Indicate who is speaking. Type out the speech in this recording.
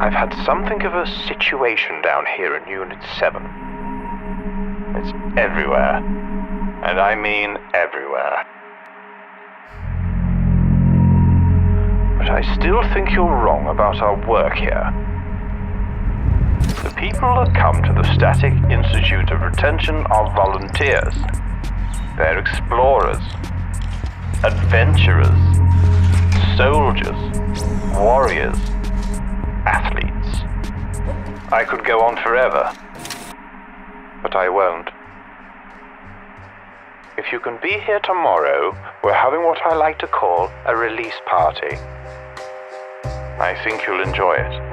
Speaker 1: I've had something of a situation down here in Unit 7. It's everywhere. And I mean everywhere. But I still think you're wrong about our work here. The people that come to the Static Institute of Retention are volunteers. They're explorers, adventurers, soldiers, warriors, athletes. I could go on forever, but I won't. If you can be here tomorrow, we're having what I like to call a release party. I think you'll enjoy it.